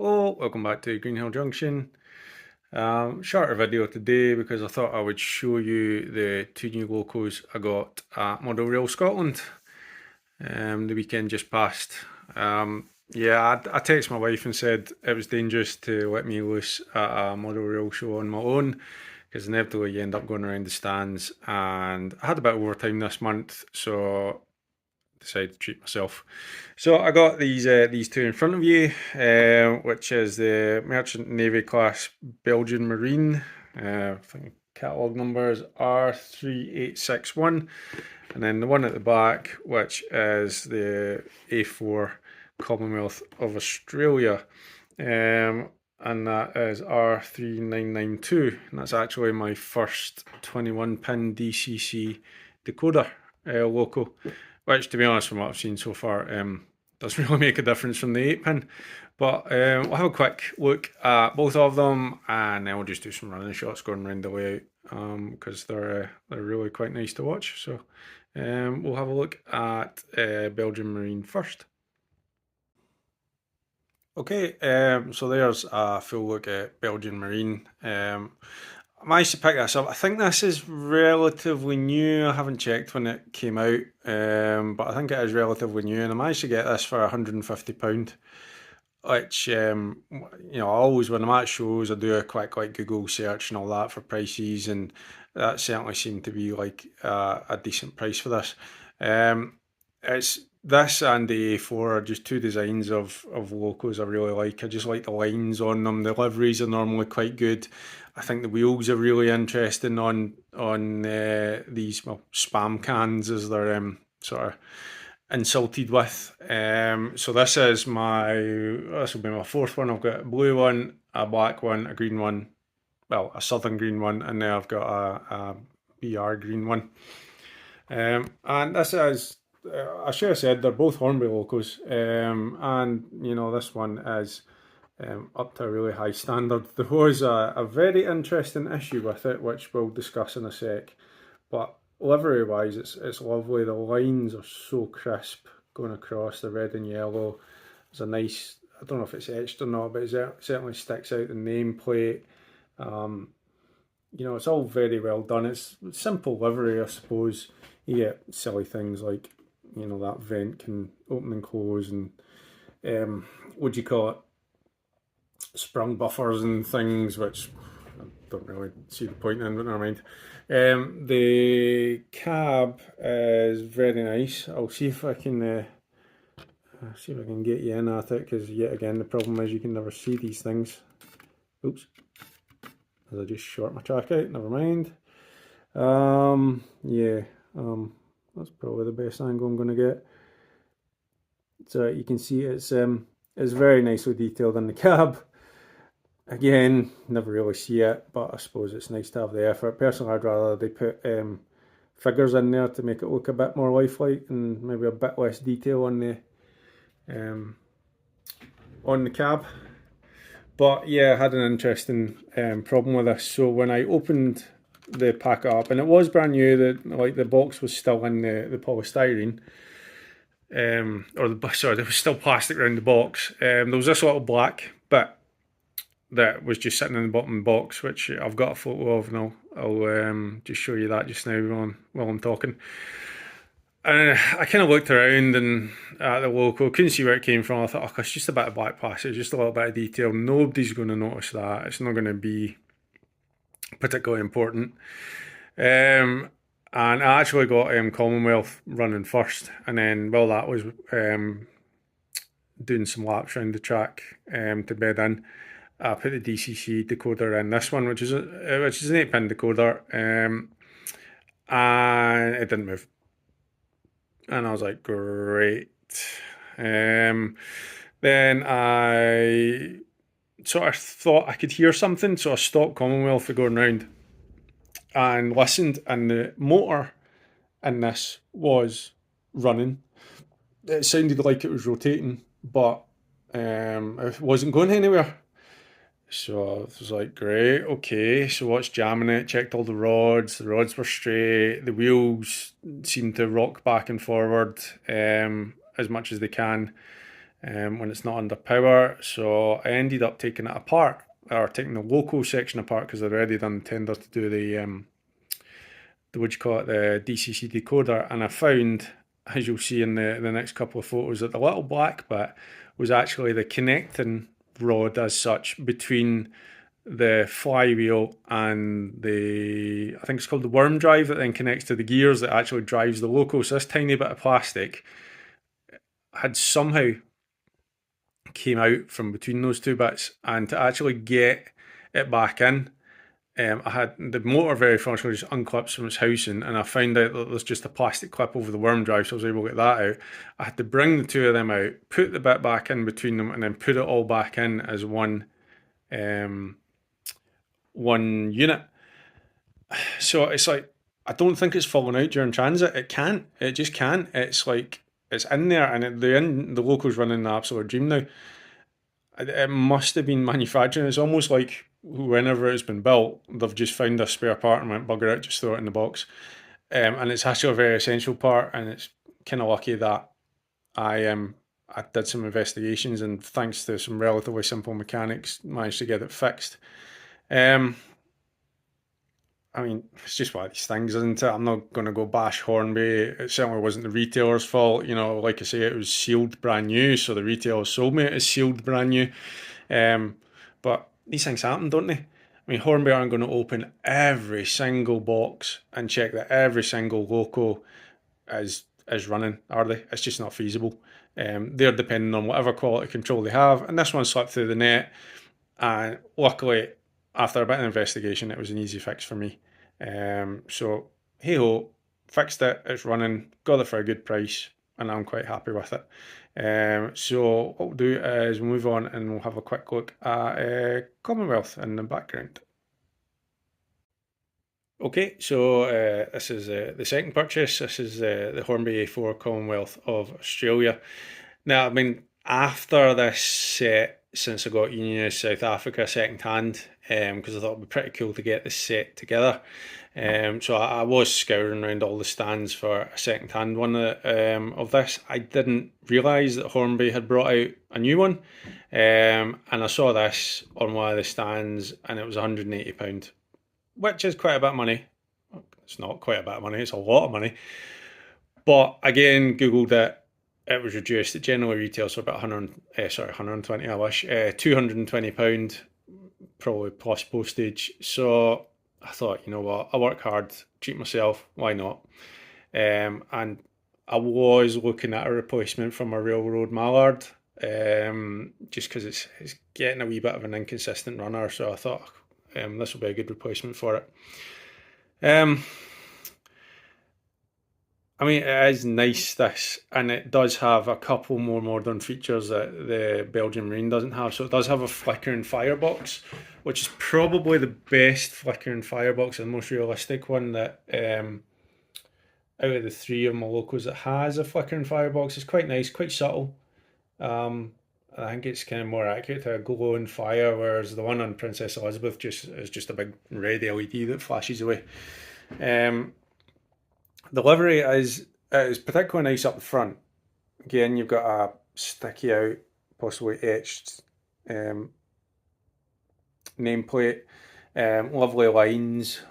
Hello, welcome back to Greenhill Junction. Shorter video today because I thought I would show you the two new locos I got at Model Rail Scotland the weekend just passed. I texted my wife and said it was dangerous to let me loose at a Model Rail show on my own because inevitably you end up going around the stands, and I had a bit of overtime this month, so decided to treat myself. So I got these two in front of you, which is the Merchant Navy class Belgian Marine. I think catalogue number is R3861, and then the one at the back, which is the A4 Commonwealth of Australia. And that is R3992, and that's actually my first 21 pin DCC decoder loco, which, to be honest, from what I've seen so far, doesn't really make a difference from the 8 pin. But we'll have a quick look at both of them, and then we'll just do some running shots going around the layout because they're really quite nice to watch. So we'll have a look at Belgian Marine first. Okay, so there's a full look at Belgian Marine. I managed to pick this up. I think this is relatively new. I haven't checked when it came out, but I think it is relatively new, and I managed to get this for £150, which, I always, when I'm at shows, I do a quick Google search and all that for prices, and that certainly seemed to be like a decent price for this. It's this and the A4 are just two designs of locos I really like. I just like the lines on them. The liveries are normally quite good. I think the wheels are really interesting on these spam cans, as they're sort of insulted with. So this will be my fourth one. I've got a blue one, a black one, a green one, well, a southern green one, and then I've got a BR green one. And this is, I should have said, they're both Hornby locos, and this one is up to a really high standard. There was a very interesting issue with it, which we'll discuss in a sec, but livery wise it's lovely. The lines are so crisp going across the red and yellow. There's a nice, I don't know if it's etched or not, but it certainly sticks out the nameplate. It's all very well done. It's simple livery, I suppose. You get silly things like that vent can open and close, and what do you call it, sprung buffers and things, which I don't really see the point in, but never mind. The cab is very nice. I'll see if I can get you in at it, because yet again the problem is you can never see these things. Oops, as I just short my track out, never mind. That's probably the best angle I'm going to get. So you can see it's very nicely detailed in the cab. Again, never really see it, but I suppose it's nice to have the effort. Personally, I'd rather they put figures in there to make it look a bit more lifelike and maybe a bit less detail on the cab. But yeah, I had an interesting problem with this. So when I opened the pack up, and it was brand new, the box was still in the polystyrene, there was still plastic around the box. There was this little black bit that was just sitting in the bottom of the box, which I've got a photo of, and I'll just show you that just now while I'm talking. And I kind of looked around and at the loco, couldn't see where it came from. I thought, oh, it's just a bit of black plastic, just a little bit of detail. Nobody's going to notice that. It's not going to be particularly important. And I actually got Commonwealth running first, and then while that was doing some laps around the track to bed in, I put the DCC decoder in this one, which is an 8-pin decoder, and it didn't move. And I was like, great. Then I sort of thought I could hear something, so I stopped Commonwealth for going round and listened, and the motor in this was running. It sounded like it was rotating, but it wasn't going anywhere. So I was like, great, okay, so what's jamming it? Checked all the rods were straight, the wheels seemed to rock back and forward as much as they can. when it's not under power. So I ended up taking it apart, or taking the local section apart, because I'd already done the tender to do the what do you call it, the DCC decoder, and I found, as you'll see in the next couple of photos, that the little black bit was actually the connecting rod as such between the flywheel and the, I think it's called the worm drive, that then connects to the gears that actually drives the loco. So this tiny bit of plastic had somehow came out from between those two bits, and to actually get it back in, I had the motor very functionally just unclips from its housing, and I found out that there's just a plastic clip over the worm drive, so I was able to get that out. I had to bring the two of them out, put the bit back in between them, and then put it all back in as one unit. So it's like, I don't think it's fallen out during transit. It can't. It just can't. It's like it's in there, and the local's running the absolute dream now. It must have been manufacturing. It's almost like whenever it's been built, they've just found a spare part and went bugger it, just throw it in the box. And it's actually a very essential part, and it's kind of lucky that I did some investigations, and thanks to some relatively simple mechanics, managed to get it fixed. Um, I mean, it's just one of these things, isn't it? I'm not going to go bash Hornby. It certainly wasn't the retailer's fault. You know, like I say, it was sealed brand new, so the retailer sold me it as sealed brand new. Um, but these things happen, don't they? I mean, Hornby aren't going to open every single box and check that every single loco is running, are they? It's just not feasible. They're depending on whatever quality control they have, and this one slipped through the net. And luckily, after a bit of investigation, it was an easy fix for me. So hey ho, fixed it. It's running. Got it for a good price, and I'm quite happy with it. So what we'll do is we'll move on, and we'll have a quick look at Commonwealth in the background. Okay, so this is the second purchase. This is the Hornby A4 Commonwealth of Australia. Now, I've been after this set since I got Union of South Africa second hand, because I thought it'd be pretty cool to get this set together. So I was scouring around all the stands for a second hand one of this. I didn't realise that Hornby had brought out a new one, and I saw this on one of the stands, and it was £180, which is quite a bit of money. It's not quite a bit of money, it's a lot of money. But again, Googled it. It was reduced. It generally retails for about 120, I wish, £220, probably plus postage. So I thought, you know what, I work hard, treat myself, why not? And I was looking at a replacement for my railroad mallard, just because it's getting a wee bit of an inconsistent runner. So I thought this will be a good replacement for it. I mean, it is nice, this, and it does have a couple more modern features that the Belgian Marine doesn't have. So it does have a flickering firebox, which is probably the best flickering firebox and the most realistic one that out of the three of my locals that has a flickering firebox. It's quite nice, quite subtle. I think it's kind of more accurate to a glowing fire, whereas the one on Princess Elizabeth is just a big red LED that flashes away. The livery is particularly nice up the front. Again, you've got a sticky out, possibly etched nameplate. Lovely lines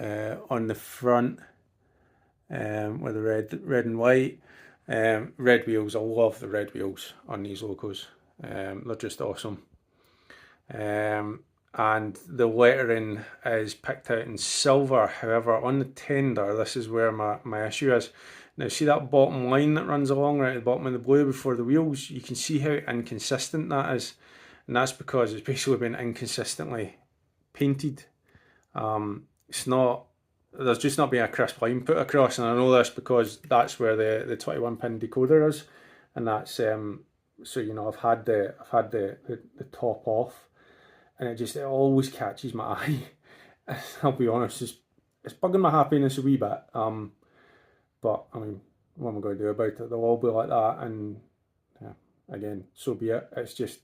on the front with the red and white. Red wheels. I love the red wheels on these locos. They're just awesome. And the lettering is picked out in silver. However, on the tender, this is where my issue is. Now, see that bottom line that runs along right at the bottom of the blue before the wheels? You can see how inconsistent that is. And that's because it's basically been inconsistently painted. It's not, there's just not been a crisp line put across, and I know this because that's where the 21 pin decoder is, and that's so you know I've had the top off, and it always catches my eye. I'll be honest, it's bugging my happiness a wee bit. But I mean, what am I going to do about it? They'll all be like that, and yeah, again, so be it. It's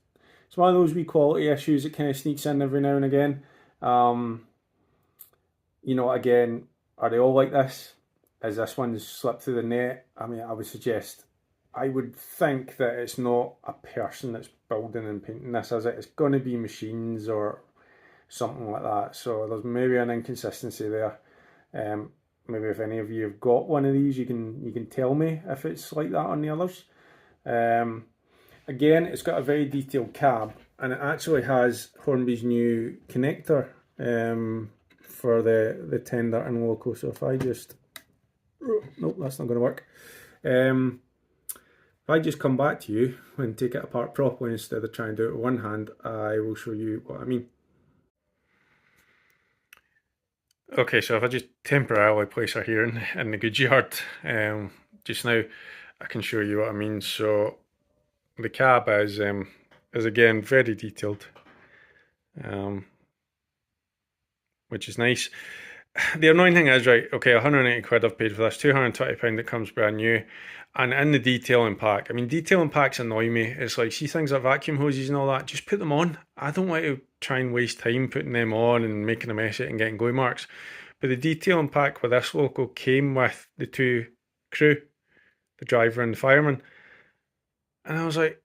one of those wee quality issues that kind of sneaks in every now and again. You know, again, are they all like this? Is this one slipped through the net? I mean, I would suggest I would think that it's not a person that's building and painting this, is it? It's going to be machines or something like that. So there's maybe an inconsistency there. Maybe if any of you have got one of these, you can tell me if it's like that on the others. Again, it's got a very detailed cab, and it actually has Hornby's new connector for the tender and loco. So if I just, nope, that's not going to work. If I just come back to you and take it apart properly instead of trying to do it with one hand, I will show you what I mean. Okay, so if I just temporarily place her here in the goods yard, just now, I can show you what I mean. So the cab is again very detailed, which is nice. The annoying thing is, right, okay, 180 quid I've paid for this, £220 that comes brand new, and in the detailing pack, I mean, detailing packs annoy me. It's like, see things like vacuum hoses and all that, just put them on. I don't want to try and waste time putting them on and making a mess of it and getting glue marks. But the detailing pack with this logo came with the two crew, the driver and the fireman. And I was like,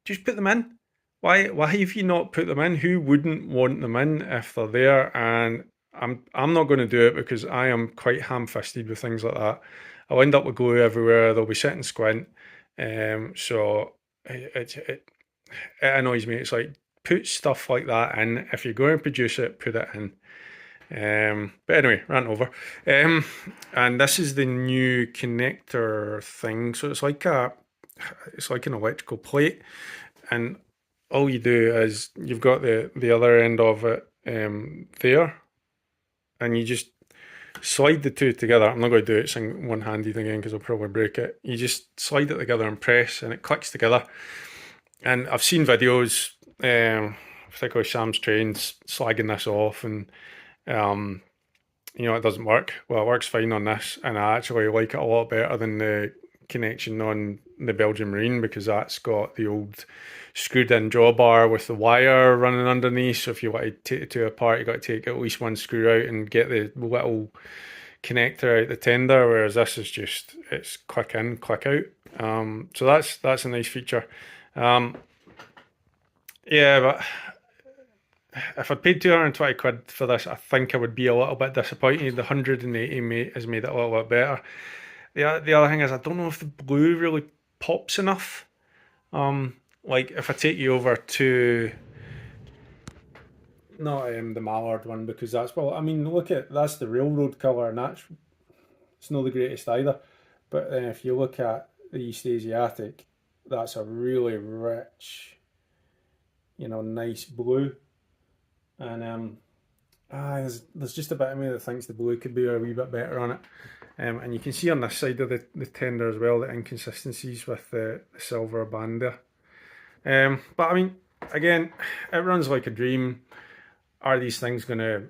just put them in. Why have you not put them in? Who wouldn't want them in if they're there? And I'm not going to do it because I am quite ham-fisted with things like that. I'll end up with glue everywhere. They'll be sitting squint. So it annoys me. It's like, put stuff like that in. If you're going to produce it, put it in. But anyway, rant over. And this is the new connector thing. So it's like an electrical plate, and all you do is you've got the other end of it there, and you just slide the two together. I'm not going to do it one-handed again because I'll probably break it. You just slide it together and press, and it clicks together. And I've seen videos, particularly Sam's Trains, slagging this off, and it doesn't work. Well, it works fine on this, and I actually like it a lot better than the connection on the Belgian Marine, because that's got the old screwed in drawbar with the wire running underneath. So if you want to take the two apart, you've got to take at least one screw out and get the little connector out the tender, whereas this is just, it's click in, click out. So that's a nice feature. Yeah, but if I'd paid 220 quid for this, I think I would be a little bit disappointed. The 180 has made it a little bit better. The other thing is, I don't know if the blue really pops enough. Like if I take you over to, not the mallard one, because that's, well, I mean, that's the railroad colour, and it's not the greatest either. But then if you look at the East Asiatic, that's a really rich, nice blue. And there's just a bit of me that thinks the blue could be a wee bit better on it. And you can see on this side of the tender as well, the inconsistencies with the silver band there. But I mean, again, it runs like a dream. Are these things going to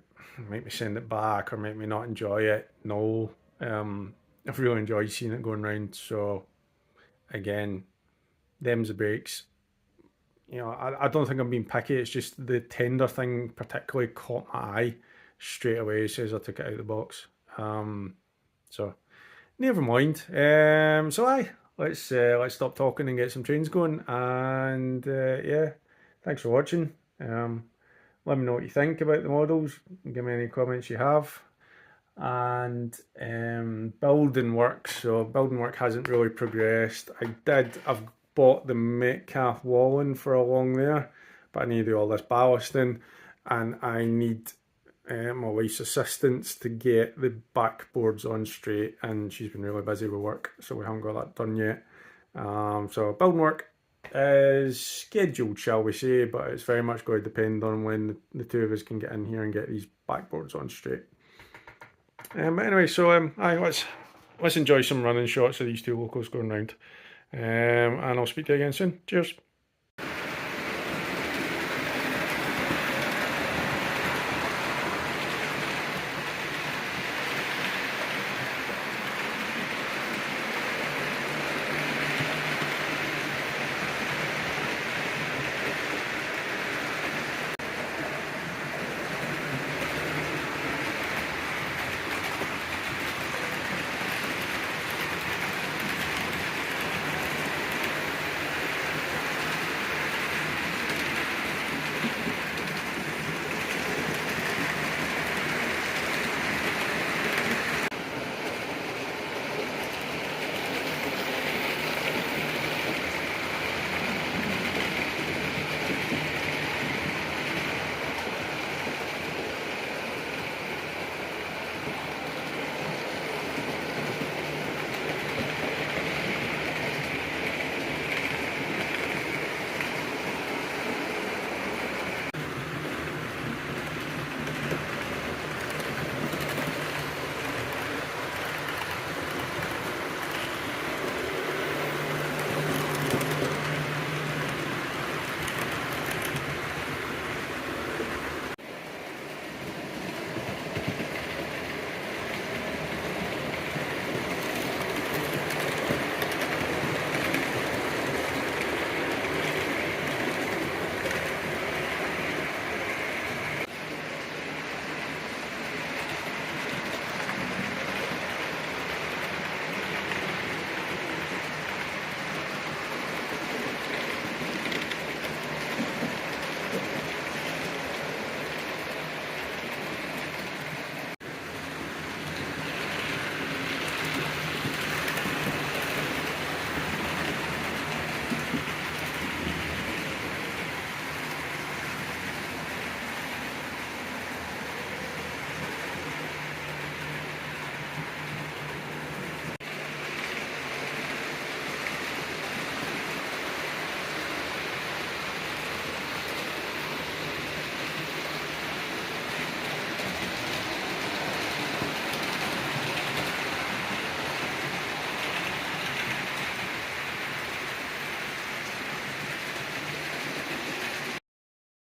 make me send it back or make me not enjoy it? No. I've really enjoyed seeing it going round. So again, them's the breaks. I don't think I'm being picky. It's just the tender thing particularly caught my eye straight away as soon as I took it out of the box. So never mind. Let's stop talking and get some trains going. And yeah, thanks for watching. Let me know what you think about the models. Give me any comments you have. And building work. So building work hasn't really progressed. I've bought the Metcalf walling for along there, but I need to do all this ballasting, and I need my wife's assistance to get the backboards on straight, and she's been really busy with work, so we haven't got that done yet. So building work is scheduled, shall we say, but it's very much going to depend on when the two of us can get in here and get these backboards on straight. But anyway, so let's enjoy some running shots of these two locals going round. And I'll speak to you again soon. Cheers.